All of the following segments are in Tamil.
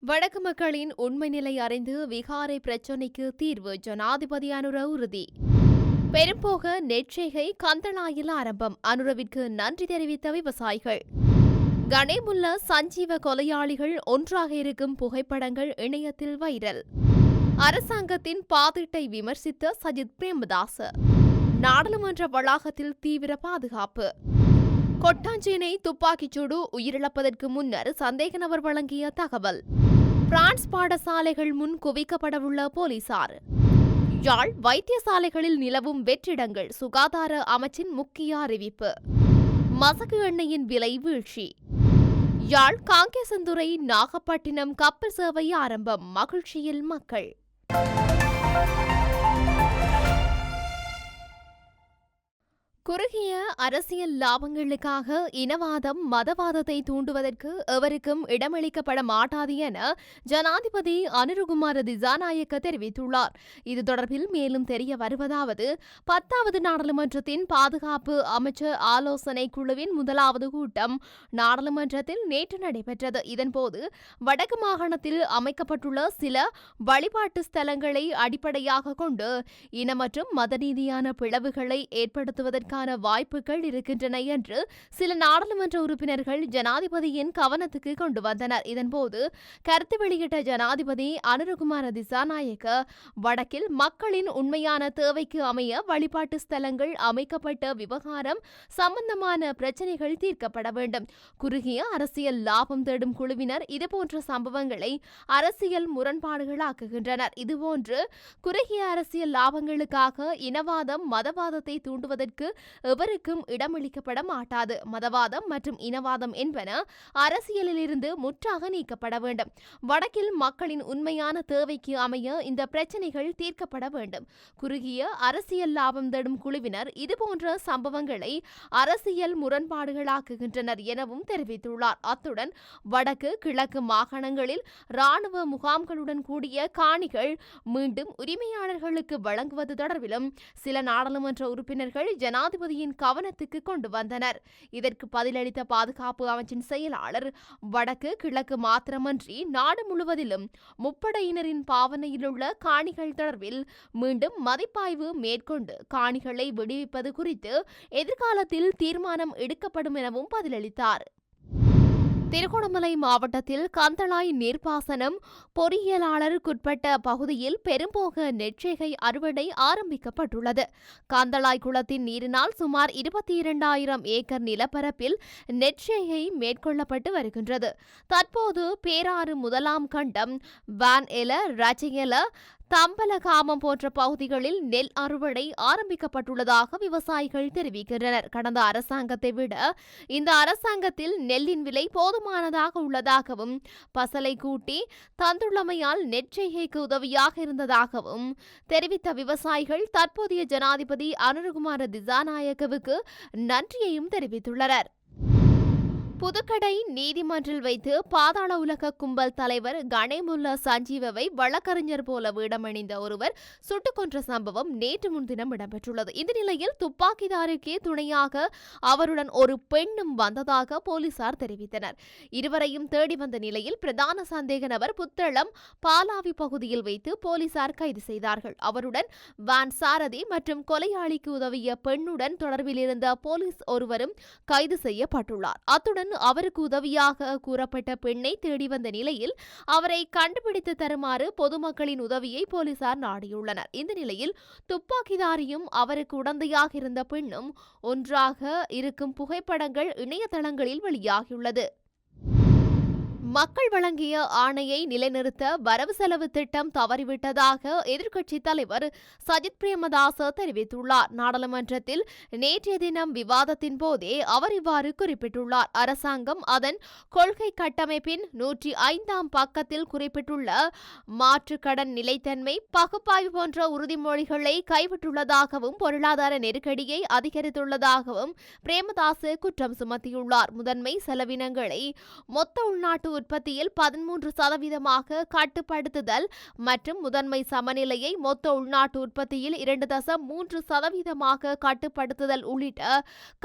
வடக்கு மக்களின் உண்மை நிலை அறிந்து விகாரை பிரச்சினைக்கு தீர்வு ஜனாதிபதி அனுர உறுதி. பெரும்போக நெற்செய்கை கந்தளாயில் ஆரம்பம். அனுரவிற்கு நன்றி தெரிவித்த விவசாயிகள். கணேமுல்ல சஞ்சீவ கொலையாளிகள் ஒன்றாக இருக்கும் புகைப்படங்கள் இணையத்தில் வைரல். அரசாங்கத்தின் பாதிட்டை விமர்சித்த சஜித் பிரேமதாச. நாடாளுமன்ற வளாகத்தில் தீவிர பாதுகாப்பு. கொட்டாஞ்சேனை துப்பாக்கிச்சூடு உயிரிழப்பதற்கு முன்னர் சந்தேக நபர் வழங்கிய தகவல். பிரான்ஸ் பாடசாலைகள் முன் குவிக்கப்படவுள்ள போலீசார். யாழ் வைத்தியசாலைகளில் நிலவும் வெற்றிடங்கள் சுகாதார அமைச்சின் முக்கிய அறிவிப்பு. மசகு எண்ணெயின் விலை வீழ்ச்சி. யாழ் காங்கேசந்துறை நாகப்பட்டினம் கப்பல் சேவை ஆரம்பம். மகிழ்ச்சியில் மக்கள். குறுகிய அரசியல் லாபங்களுக்காக இனவாதம் மதவாதத்தை தூண்டுவதற்கு எவருக்கும் இடமளிக்கப்பட மாட்டாது என ஜனாதிபதி அனுரகுமார திசாநாயக்க தெரிவித்துள்ளார். இது தொடர்பில் மேலும் தெரிய வருவதாவது, 10வது நாடாளுமன்றத்தின் பாதுகாப்பு அமைச்சர் ஆலோசனை குழுவின் முதலாவது கூட்டம் நாடாளுமன்றத்தில் நேற்று நடைபெற்றது. இதன்போது வடக்கு மாகாணத்தில் அமைக்கப்பட்டுள்ள சில வழிபாட்டு ஸ்தலங்களை அடிப்படையாக கொண்டு இன மற்றும் மத ரீதியான பிளவுகளை ஏற்படுத்துவதற்கு வாய்ப்புகள் இருக்கின்றன என்று சில நாடாளுமன்ற உறுப்பினர்கள் ஜனாதிபதியின் கவனத்துக்கு கொண்டு வந்தனர். இதன்போது கருத்து வெளியிட்ட ஜனாதிபதி அனுரகுமார திசாநாயக்க, வடக்கில் மக்களின் உண்மையான தேவைக்கு அமைய வழிபாட்டு ஸ்தலங்கள் அமைக்கப்பட்ட விவகாரம் சம்பந்தமான பிரச்சினைகள் தீர்க்கப்பட வேண்டும். குறுகிய அரசியல் லாபம் தேடும் குழுவினர் இதுபோன்ற சம்பவங்களை அரசியல் முரண்பாடுகளாக்குகின்றனர். இதுபோன்று குறுகிய அரசியல் லாபங்களுக்காக இனவாதம் மதவாதத்தை தூண்டுவதற்கு எவருக்கும் இடமளிக்கப்பட மாட்டாது. மதவாதம் மற்றும் இனவாதம் என்பன அரசியலிலிருந்து முற்றாக நீக்கப்பட வேண்டும். வடக்கில் மக்களின் உண்மையான தேவைக்கு அமைய இந்த பிரச்சினைகள் தீர்க்கப்பட வேண்டும். குறுகிய அரசியல் லாபம் தேடும் குழுவினர் இதுபோன்ற சம்பவங்களை அரசியல் முரண்பாடுகளாக்குகின்றனர் எனவும் தெரிவித்துள்ளார். அத்துடன் வடக்கு கிழக்கு மாகாணங்களில் இராணுவ முகாம்களுடன் கூடிய காணிகள் மீண்டும் உரிமையாளர்களுக்கு வழங்குவது தொடர்பிலும் சில நாடாளுமன்ற உறுப்பினர்கள் ஜனாதிபதியின் கவனத்துக்கு கொண்டு வந்தனர். இதற்கு பதிலளித்த பாதுகாப்பு அமைச்சின் செயலாளர், வடக்கு கிழக்கு மாத்திரமன்றி நாடு முழுவதிலும் முப்படையினரின் பாவனையில் உள்ள காணிகள் தொடர்பில் மீண்டும் மதிப்பாய்வு மேற்கொண்டு காணிகளை விடுவிப்பது குறித்து எதிர்காலத்தில் தீர்மானம் எடுக்கப்படும் எனவும் பதிலளித்தார். திருகோணமலை மாவட்டத்தில் கந்தளாய் நீர்ப்பாசனம் பொறியியலாளருக்குட்பட்ட பகுதியில் பெரும்போக நெற்செய்கை அறுவடை ஆரம்பிக்கப்பட்டுள்ளது. கந்தளாய் குளத்தின் நீரினால் சுமார் 22,000 ஏக்கர் நிலப்பரப்பில் நெற்செய்கை மேற்கொள்ளப்பட்டு வருகின்றது. தற்போது பேராறு முதலாம் கண்டம், வான் எல, ரஜையல, தம்பலகாமம் போன்ற பகுதிகளில் நெல் அறுவடை ஆரம்பிக்கப்பட்டுள்ளதாக விவசாயிகள் தெரிவிக்கின்றனர். கடந்த அரசாங்கத்தை விட இந்த அரசாங்கத்தில் நெல்லின் விலை போதுமானதாக உள்ளதாகவும் பசலை கூட்டி தந்துள்ளமையால் நெற்செய்கைக்கு உதவியாக இருந்ததாகவும் தெரிவித்த விவசாயிகள் தற்போதைய ஜனாதிபதி அனுரகுமார திசாநாயக்கவுக்கு நன்றியையும் தெரிவித்துள்ளனர். புதுக்கடை நீதிமன்றில் வைத்து பாதாள உலக கும்பல் தலைவர் கணேமுல்ல சஞ்சீவவை வழக்கறிஞர் போல வேடமணிந்த ஒருவர் சுட்டுக் கொன்ற சம்பவம் நேற்று முன்தினம் இடம்பெற்றுள்ளது. இந்த நிலையில் துப்பாக்கிதாருக்கே துணையாக அவருடன் ஒரு பெண்ணும் வந்ததாக போலீசார் தெரிவித்தனர். இருவரையும் தேடி வந்த நிலையில் பிரதான சந்தேக நபர் புத்தளம் பாலாவி பகுதியில் வைத்து போலீசார் கைது செய்தார்கள். அவருடன் வான் சாரதி மற்றும் கொலையாளிக்கு உதவிய பெண்ணுடன் தொடர்பில் இருந்த போலீஸ் ஒருவரும் கைது செய்யப்பட்டுள்ளார். அத்துடன் அவருக்கு உதவியாக கூறப்பட்ட பெண்ணை தேடி வந்த நிலையில் அவரை கண்டுபிடித்து தருமாறு பொதுமக்களின் உதவியை போலீசார் நாடியுள்ளனர். இந்த நிலையில் துப்பாக்கிதாரியும் அவருக்கு உடந்தையாக இருந்த பெண்ணும் ஒன்றாக இருக்கும் புகைப்படங்கள் இணையதளங்களில் வெளியாகியுள்ளது. மக்கள் வழங்கிய ஆணையை நிலைநிறுத்த வரவு செலவு திட்டம் தவறிவிட்டதாக எதிர்க்கட்சித் தலைவர் சஜித் பிரேமதாச தெரிவித்துள்ளார். நாடாளுமன்றத்தில் நேற்றைய தினம் விவாதத்தின் போதே அவர் இவ்வாறு குறிப்பிட்டுள்ளார். அரசாங்கம் அதன் கொள்கை கட்டமைப்பின் 105ஆம் பக்கத்தில் குறிப்பிட்டுள்ள மாற்று கடன் நிலைத்தன்மை பகுப்பாய்வு போன்ற உறுதிமொழிகளை கைவிட்டுள்ளதாகவும் பொருளாதார நெருக்கடியை அதிகரித்துள்ளதாகவும் பிரேமதாச குற்றம் சுமத்தியுள்ளார். முதன்மை செலவினங்களை மொத்த உள்நாட்டு உற்பத்தியில் 13% கட்டுப்படுத்துதல் மற்றும் முதன்மை சமநிலையை மொத்த உள்நாட்டு உற்பத்தியில் 2.3% கட்டுப்படுத்துதல் உள்ளிட்ட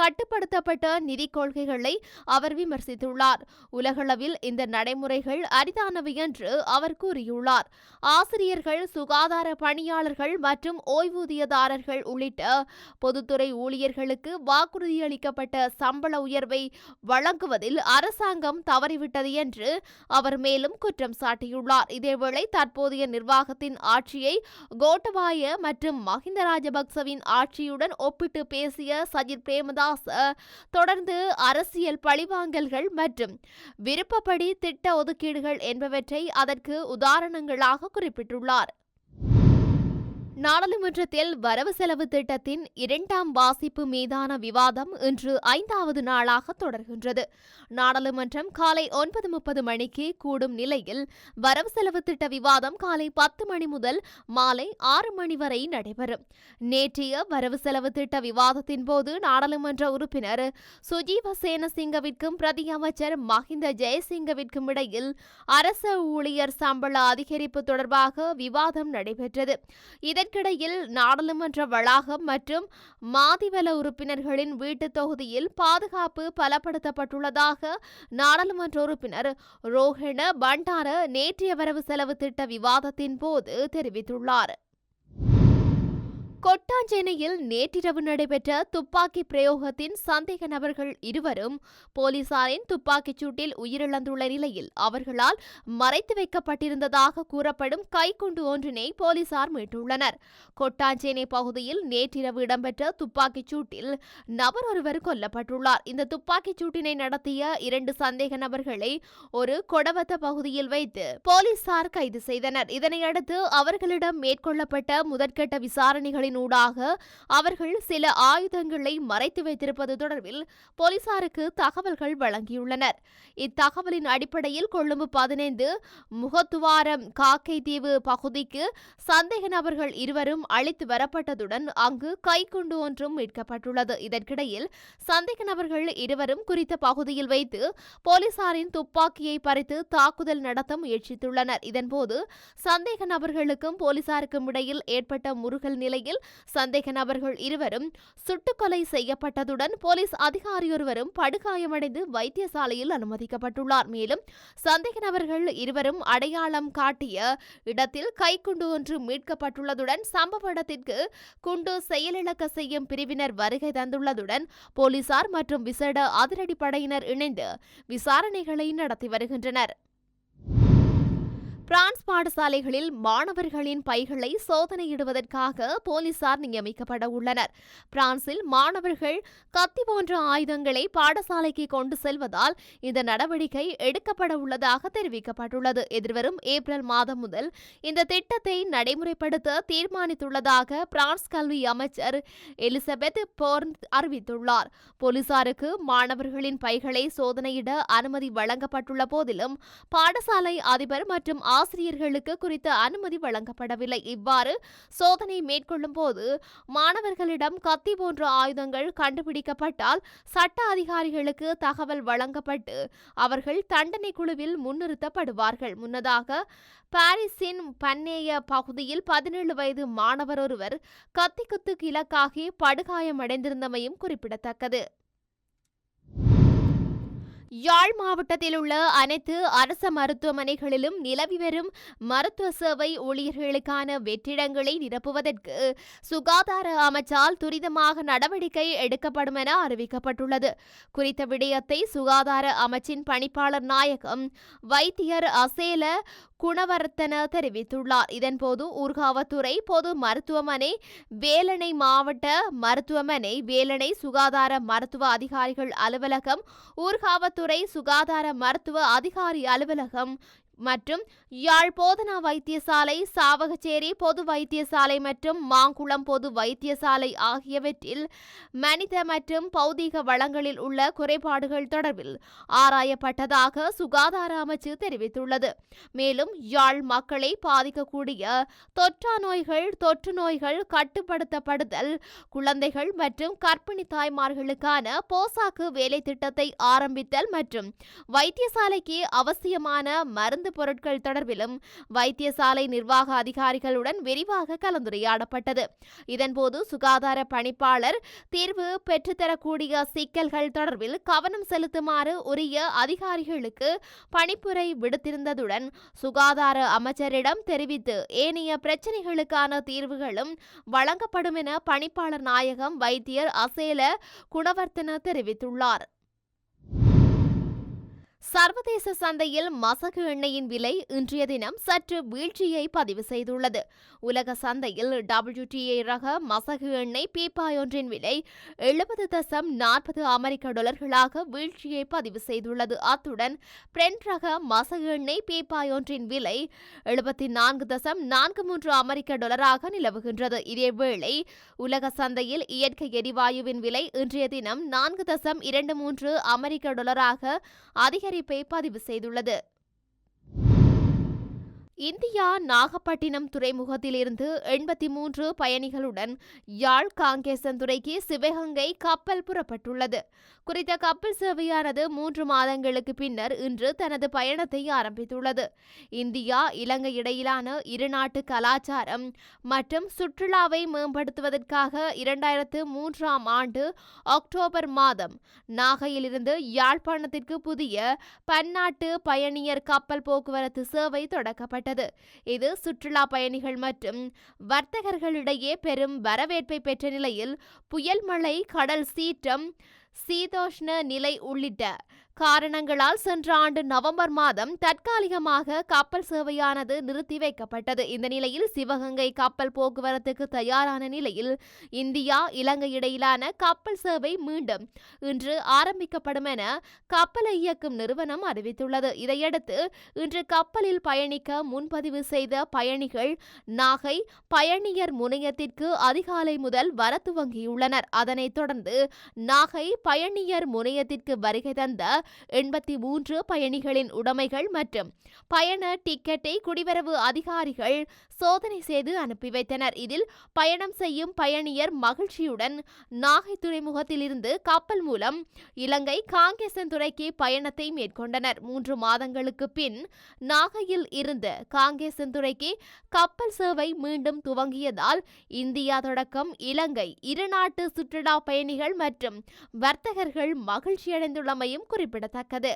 கட்டுப்படுத்தப்பட்ட நிதிக் கொள்கைகளை அவர் விமர்சித்துள்ளார். உலகளவில் இந்த நடைமுறைகள் அரிதானவை என்று அவர் கூறியுள்ளார். ஆசிரியர்கள், சுகாதார பணியாளர்கள் மற்றும் ஓய்வூதியதாரர்கள் உள்ளிட்ட பொதுத்துறை ஊழியர்களுக்கு வாக்குறுதியளிக்கப்பட்ட சம்பள உயர்வை வழங்குவதில் அரசாங்கம் தவறிவிட்டது என்று அவர் மேலும் குற்றம் சாட்டியுள்ளார். இதேவேளை தற்போதைய நிர்வாகத்தின் ஆட்சியை கோட்டபாய மற்றும் மஹிந்த ராஜபக்சவின் ஆட்சியுடன் ஒப்பிட்டு பேசிய சஜித் பிரேமதாச தொடர்ந்து அரசியல் பழிவாங்கல்கள் மற்றும் விருப்பப்படி திட்ட ஒதுக்கீடுகள் என்பவற்றை அதற்கு உதாரணங்களாக குறிப்பிட்டுள்ளார். நாடாளுமன்றத்தில் வரவு செலவு திட்டத்தின் 2ஆம் வாசிப்பு மீதான விவாதம் இன்று 5வது நாளாக தொடர்கின்றது. நாடாளுமன்றம் காலை 9:30 மணிக்கு கூடும் நிலையில் வரவு செலவு திட்ட விவாதம் காலை 10 மணி முதல் மாலை 6 மணி வரை நடைபெறும். நேற்றைய வரவு செலவு திட்ட விவாதத்தின் போது நாடாளுமன்ற உறுப்பினர் சுஜீவ சேனசிங்கவிற்கும் பிரதி அமைச்சர் மஹிந்த ஜெயசிங்கவிற்கும் இடையில் அரச ஊழியர் சம்பள அதிகரிப்பு தொடர்பாக விவாதம் நடைபெற்றது. இதற்கிடையில் நாடாளுமன்ற வளாகம் மற்றும் மாதிவல உறுப்பினர்களின் வீட்டு தொகுதியில் பாதுகாப்பு பலப்படுத்தப்பட்டுள்ளதாக நாடாளுமன்ற உறுப்பினர் ரோஹண பண்டார நேற்றைய வரவு செலவு திட்ட விவாதத்தின் போது தெரிவித்துள்ளார். கொட்டாஞ்சேனையில் நேற்றிரவு நடைபெற்ற துப்பாக்கி பிரயோகத்தின் சந்தேக நபர்கள் இருவரும் போலீசாரின் துப்பாக்கிச் சூட்டில் உயிரிழந்துள்ள நிலையில் அவர்களால் மறைத்து வைக்கப்பட்டிருந்ததாக கூறப்படும் கைக்குண்டு ஒன்றினை போலீசார் மீட்டுள்ளனர். கொட்டாஞ்சேனை பகுதியில் நேற்றிரவு இடம்பெற்ற துப்பாக்கிச் சூட்டில் நபர் ஒருவர் கொல்லப்பட்டுள்ளார். இந்த துப்பாக்கிச் சூட்டினை நடத்திய 2 சந்தேக நபர்களை ஒரு கொடவத்த பகுதியில் வைத்து போலீசார் கைது செய்தனர். இதனையடுத்து அவர்களிடம் மேற்கொள்ளப்பட்ட முதற்கட்ட விசாரணைகளின் ஊடாக அவர்கள் சில ஆயுதங்களை மறைத்து வைத்திருப்பது தொடர்பில் போலீசாருக்கு தகவல்கள் வழங்கியுள்ளனர். இத்தகவலின் அடிப்படையில் கொழும்பு 15 முகத்துவாரம் காக்கைதீவு பகுதிக்கு சந்தேக நபர்கள் இருவரும் அழைத்து வரப்பட்டதுடன் அங்கு கைக்குண்டு ஒன்றும் மீட்கப்பட்டுள்ளது. இதற்கிடையில் சந்தேக நபர்கள் இருவரும் குறித்த பகுதியில் வைத்து போலீசாரின் துப்பாக்கியை பறித்து தாக்குதல் நடத்த முயற்சித்துள்ளனர். இதன்போது சந்தேக நபர்களுக்கும் போலீசாருக்கும் இடையில் ஏற்பட்ட முறுகல் நிலையில் சந்தேக நபர்கள் இருவரும் சுட்டுக்கொலை செய்யப்பட்டதுடன் போலீஸ் அதிகாரியொருவரும் படுகாயமடைந்து வைத்தியசாலையில் அனுமதிக்கப்பட்டுள்ளார். மேலும் சந்தேக நபர்கள் இருவரும் அடையாளம் காட்டிய இடத்தில் கைக்குண்டு ஒன்று மீட்கப்பட்டுள்ளதுடன் சம்பவ இடத்திற்கு குண்டு செயலிழக்க செய்யும் பிரிவினர் வருகை தந்துள்ளதுடன் போலீசார் மற்றும் விசேட அதிரடிப்படையினர் இணைந்து விசாரணைகளை நடத்தி வருகின்றனர். பிரான்ஸ் பாடசாலைகளில் மாணவர்களின் பைகளை சோதனையிடுவதற்காக போலீசார் நியமிக்கப்பட உள்ளனர். பிரான்சில் மாணவர்கள் கத்தி போன்ற ஆயுதங்களை பாடசாலைக்கு கொண்டு செல்வதால் இந்த நடவடிக்கை எடுக்கப்பட உள்ளதாக தெரிவிக்கப்பட்டுள்ளது. எதிர்வரும் ஏப்ரல் மாதம் முதல் இந்த திட்டத்தை நடைமுறைப்படுத்த தீர்மானித்துள்ளதாக பிரான்ஸ் கல்வி அமைச்சர் எலிசபெத் போர்ன் அறிவித்துள்ளார். போலீசாருக்கு மாணவர்களின் பைகளை சோதனையிட அனுமதி வழங்கப்பட்டுள்ள போதிலும் பாடசாலை அதிபர் மற்றும் ஆசிரியர்களுக்கு குறித்த அனுமதி வழங்கப்படவில்லை. இவ்வாறு சோதனை மேற்கொள்ளும் போது மாணவர்களிடம் கத்தி போன்ற ஆயுதங்கள் கண்டுபிடிக்கப்பட்டால் சட்ட அதிகாரிகளுக்கு தகவல் வழங்கப்பட்டு அவர்கள் தண்டனை குழுவில் முன்னிறுத்தப்படுவார்கள். முன்னதாக பாரிஸின் பன்னேய பகுதியில் 17 வயது மாணவர் ஒருவர் கத்தி குத்துக்கு இலக்காகி படுகாயமடைந்திருந்தமையும் குறிப்பிடத்தக்கது. யாழ் மாவட்டத்தில் உள்ள அனைத்து அரச மருத்துவமனைகளிலும் நிலவி வரும் மருத்துவ சேவை ஊழியர்களுக்கான வெற்றிடங்களை நிரப்புவதற்கு சுகாதார அமைச்சால் துரிதமாக நடவடிக்கை எடுக்கப்படும் என அறிவிக்கப்பட்டுள்ளது. குறித்த விடயத்தை சுகாதார அமைச்சின் பணிப்பாளர் நாயகம் வைத்தியர் அசேல குணவர்த்தன தெரிவித்துள்ளார். இதன்போது ஊர்காவத்துறை பொது மருத்துவமனை, வேலணை மாவட்ட மருத்துவமனை, வேலணை சுகாதார மருத்துவ அதிகாரிகள் அலுவலகம், ஊர்காவத்துறை சுகாதார மருத்துவ அதிகாரி அலுவலகம், மற்றும் யாழ் போதனா வைத்தியசாலை, சாவகச்சேரி பொது வைத்தியசாலை மற்றும் மாங்குளம் பொது வைத்தியசாலை ஆகியவற்றில் மனித மற்றும் பௌதீக வளங்களில் உள்ள குறைபாடுகள் தொடர்பில் ஆராயப்பட்டதாக சுகாதார அமைச்சு தெரிவித்துள்ளது. மேலும் யாழ் மக்களை பாதிக்கக்கூடிய தொற்று நோய்கள் கட்டுப்படுத்தப்படுதல், குழந்தைகள் மற்றும் கர்ப்பிணி தாய்மார்களுக்கான போசாக்கு வேலை திட்டத்தை ஆரம்பித்தல் மற்றும் வைத்தியசாலைக்கு அவசியமான மருந்து பொருட்கள் தொடர்பிலும் வைத்தியசாலை நிர்வாக அதிகாரிகளுடன் விரிவாக கலந்துரையாடப்பட்டது. இதன்போது சுகாதார பணிப்பாளர் தீர்வு பெற்றுத்தரக்கூடிய சிக்கல்கள் தொடர்பில் கவனம் செலுத்துமாறு உரிய அதிகாரிகளுக்கு பணிப்புரை விடுத்திருந்ததுடன் சுகாதார அமைச்சரிடம் தெரிவித்து ஏனைய பிரச்சினைகளுக்கான தீர்வுகளும் வழங்கப்படும் என பணிப்பாளர் நாயகம் வைத்தியர் அசேல குணவர்த்தன தெரிவித்துள்ளார். சர்வதேச சந்தையில் மசகு எண்ணெயின் விலை இன்றைய தினம் சற்று வீழ்ச்சியை பதிவு செய்துள்ளது. உலக சந்தையில் WTI ரக மசகு எண்ணெய் பீப்பாயொன்றின் விலை 70.40 அமெரிக்க டாலர்களாக வீழ்ச்சியை பதிவு செய்துள்ளது. அத்துடன் பிரெண்ட் ரக மசகு எண்ணெய் பீப்பாயொன்றின் விலை 74.43 அமெரிக்க டாலராக நிலவுகின்றது. இதேவேளை உலக சந்தையில் இயற்கை எரிவாயுவின் விலை இன்றைய தினம் 4.23 அமெரிக்க டாலராக அதிகரிப்பை பதிவு செய்துள்ளது. இந்தியா நாகப்பட்டினம் துறைமுகத்திலிருந்து 83 பயணிகளுடன் யாழ் காங்கேசன்துறைக்கு சிவகங்கை கப்பல் புறப்பட்டுள்ளது. குறித்த கப்பல் சேவையானது 3 மாதங்களுக்கு பின்னர் இன்று தனது பயணத்தை ஆரம்பித்துள்ளது. இந்தியா இலங்கை இடையிலான இருநாட்டு கலாச்சாரம் மற்றும் சுற்றுலாவை மேம்படுத்துவதற்காக 2003ஆம் ஆண்டு அக்டோபர் மாதம் நாகையிலிருந்து யாழ்ப்பாணத்திற்கு புதிய பன்னாட்டு பயணியர் கப்பல் போக்குவரத்து சேவை தொடக்கப்பட்டது. இது சுற்றுலா பயணிகள் மற்றும் வர்த்தகர்களிடையே பெரும் வரவேற்பை பெற்ற நிலையில் புயல் மழை, கடல் சீற்றம், சீதோஷ்ண நிலை உள்ளிட்ட காரணங்களால் சென்ற ஆண்டு நவம்பர் மாதம் தற்காலிகமாக கப்பல் சேவையானது நிறுத்தி வைக்கப்பட்டது. இந்த நிலையில் சிவகங்கை கப்பல் போக்குவரத்துக்கு தயாரான நிலையில் இந்தியா இலங்கை இடையிலான கப்பல் சேவை மீண்டும் இன்று ஆரம்பிக்கப்படும் என கப்பலை இயக்கும் நிறுவனம் அறிவித்துள்ளது. இதையடுத்து இன்று கப்பலில் பயணிக்க முன்பதிவு செய்த பயணிகள் நாகை பயணியர் முனையத்திற்கு அதிகாலை முதல் வர துவங்கியுள்ளனர். அதனைத் தொடர்ந்து நாகை பயணியர் முனையத்திற்கு வருகை தந்த 83 பயணிகளின் உடைமைகள் மற்றும் பயண டிக்கெட்டை குடிவரவு அதிகாரிகள் சோதனை செய்து அனுப்பி வைத்தனர். இதில் பயணம் செய்யும் பயணியர் மகிழ்ச்சியுடன் நாகை துறைமுகத்திலிருந்து கப்பல் மூலம் இலங்கை காங்கேசன்துறைக்கு பயணத்தை மேற்கொண்டனர். 3 மாதங்களுக்கு பின் நாகையில் இருந்து காங்கேசன்துறைக்கு கப்பல் சேவை மீண்டும் துவங்கியதால் இந்தியா தொடக்கம் இலங்கை இருநாட்டு சுற்றுலா பயணிகள் மற்றும் வர்த்தகர்கள் மகிழ்ச்சியடைந்துள்ளமையும் குறிப்பிடத்தக்கது.